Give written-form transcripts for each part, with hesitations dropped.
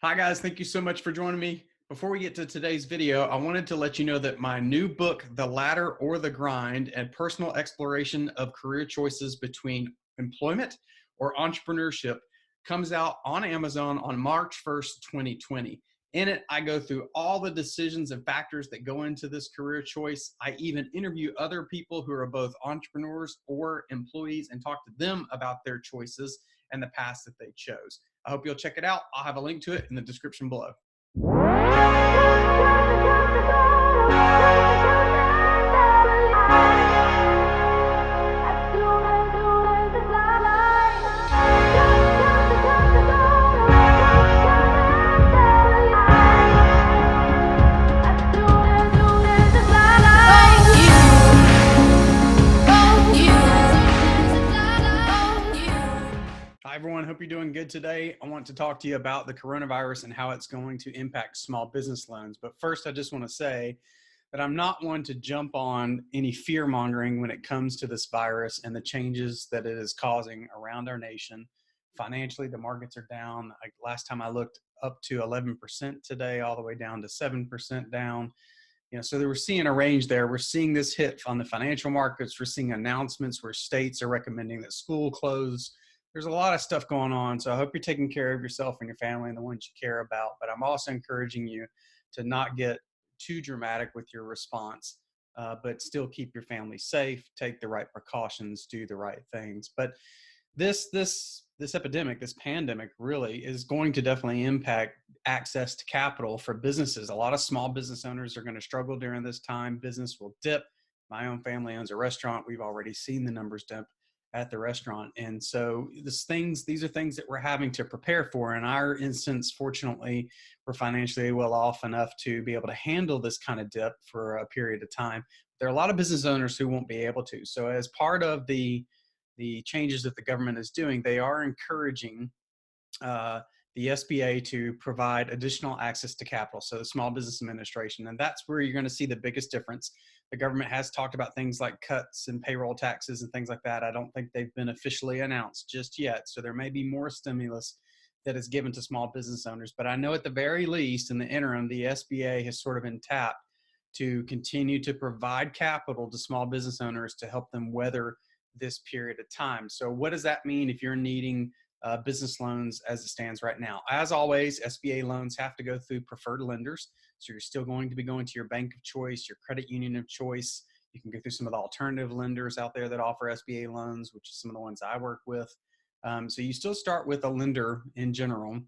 Hi guys, thank you so much for joining me. Before we get to today's video, I wanted to let you know that my new book, The Ladder or the Grind, and personal exploration of career choices between employment or entrepreneurship comes out on Amazon on March 1st, 2020. In it, I go through all the decisions and factors that go into this career choice. I even interview other people who are both entrepreneurs or employees and talk to them about their choices and the paths that they chose. I hope you'll check it out. I'll have a link to it in the description below. Hi, everyone. Hope you're doing good today. I want to talk to you about the coronavirus and how it's going to impact small business loans. But first, I just want to say that I'm not one to jump on any fear mongering when it comes to this virus and the changes that it is causing around our nation. Financially, the markets are down. Last time I looked, up to 11% today, all the way down to 7% down. So we're seeing a range there. We're seeing this hit on the financial markets. We're seeing announcements where states are recommending that school close. There's a lot of stuff going on. So I hope you're taking care of yourself and your family and the ones you care about. But I'm also encouraging you to not get too dramatic with your response, but still keep your family safe, take the right precautions, do the right things. But this epidemic, this pandemic really is going to definitely impact access to capital for businesses. A lot of small business owners are going to struggle during this time. Business will dip. My own family owns a restaurant. We've already seen the numbers dip at the restaurant. And so these are things that we're having to prepare for. In our instance, fortunately, we're financially well off enough to be able to handle this kind of dip for a period of time. There are a lot of business owners who won't be able to. So as part of the changes that the government is doing, they are encouraging the SBA to provide additional access to capital, so the Small Business Administration. And that's where you're going to see the biggest difference. The government has talked about things like cuts in payroll taxes and things like that. I don't think they've been officially announced just yet. So there may be more stimulus that is given to small business owners. But I know at the very least, in the interim, the SBA has sort of been tapped to continue to provide capital to small business owners to help them weather this period of time. So what does that mean if you're needing business loans as it stands right now? As always, SBA loans have to go through preferred lenders. So you're still going to be going to your bank of choice, your credit union of choice. You can go through some of the alternative lenders out there that offer SBA loans, which is some of the ones I work with. So you still start with a lender in general,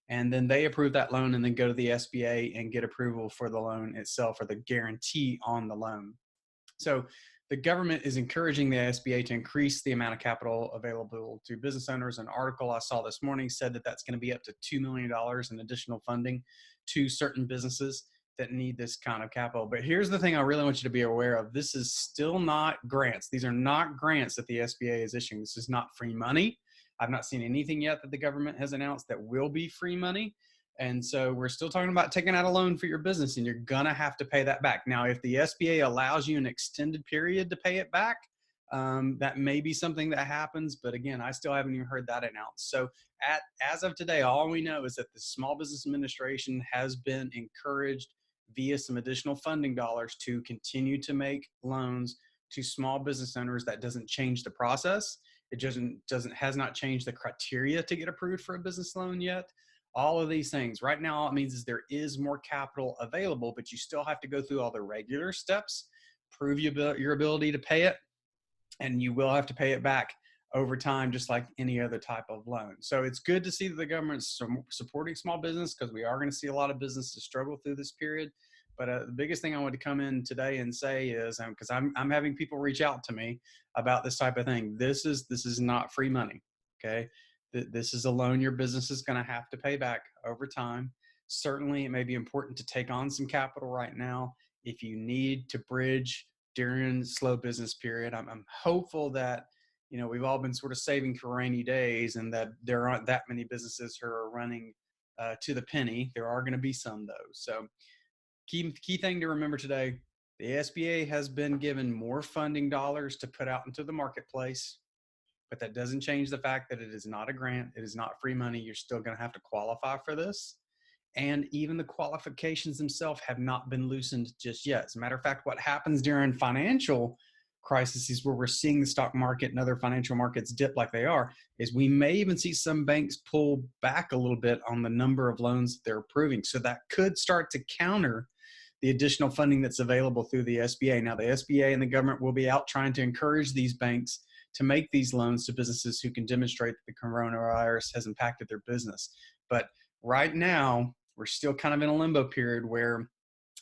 and then they approve that loan and then go to the SBA and get approval for the loan itself or the guarantee on the loan. So the government is encouraging the SBA to increase the amount of capital available to business owners. An article I saw this morning said that that's going to be up to $2 million in additional funding to certain businesses that need this kind of capital. But here's the thing I really want you to be aware of. This is still not grants. These are not grants that the SBA is issuing. This is not free money. I've not seen anything yet that the government has announced that will be free money. And so we're still talking about taking out a loan for your business, and you're going to have to pay that back. Now, if the SBA allows you an extended period to pay it back, that may be something that happens. But again, I still haven't even heard that announced. So as of today, all we know is that the Small Business Administration has been encouraged via some additional funding dollars to continue to make loans to small business owners. That doesn't change the process. It has not changed the criteria to get approved for a business loan yet. All of these things. Right now, all it means is there is more capital available, but you still have to go through all the regular steps, prove your ability to pay it, and you will have to pay it back over time, just like any other type of loan. So it's good to see that the government's supporting small business, because we are going to see a lot of businesses struggle through this period. But the biggest thing I want to come in today and say is, because I'm having people reach out to me about this type of thing. This is not free money. Okay. This is a loan your business is going to have to pay back over time. Certainly, it may be important to take on some capital right now if you need to bridge during slow business period. I'm hopeful that we've all been sort of saving for rainy days, and that there aren't that many businesses who are running to the penny. There are going to be some though. So key thing to remember today: the SBA has been given more funding dollars to put out into the marketplace. But that doesn't change the fact that it is not a grant. It is not free money. You're still going to have to qualify for this. and even the qualifications themselves have not been loosened just yet. As a matter of fact, what happens during financial crises where we're seeing the stock market and other financial markets dip like they are, is we may even see some banks pull back a little bit on the number of loans they're approving. So that could start to counter the additional funding that's available through the SBA. Now, the SBA and the government will be out trying to encourage these banks to make these loans to businesses who can demonstrate that the coronavirus has impacted their business. But right now, we're still kind of in a limbo period where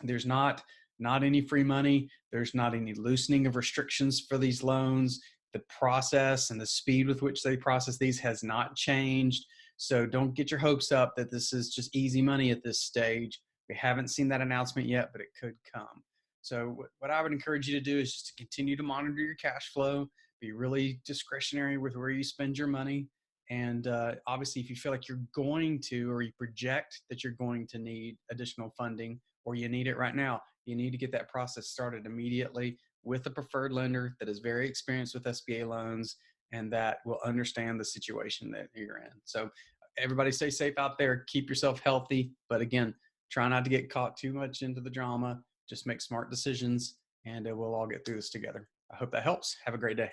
there's not any free money. There's not any loosening of restrictions for these loans. The process and the speed with which they process these has not changed. So don't get your hopes up that this is just easy money at this stage. We haven't seen that announcement yet, but it could come. So what I would encourage you to do is just to continue to monitor your cash flow, be really discretionary with where you spend your money. And obviously, if you feel like you're going to, or you project that you're going to need additional funding, or you need it right now, you need to get that process started immediately with a preferred lender that is very experienced with SBA loans and that will understand the situation that you're in. So everybody stay safe out there, keep yourself healthy. But again, try not to get caught too much into the drama. Just make smart decisions, and we'll all get through this together. I hope that helps. Have a great day.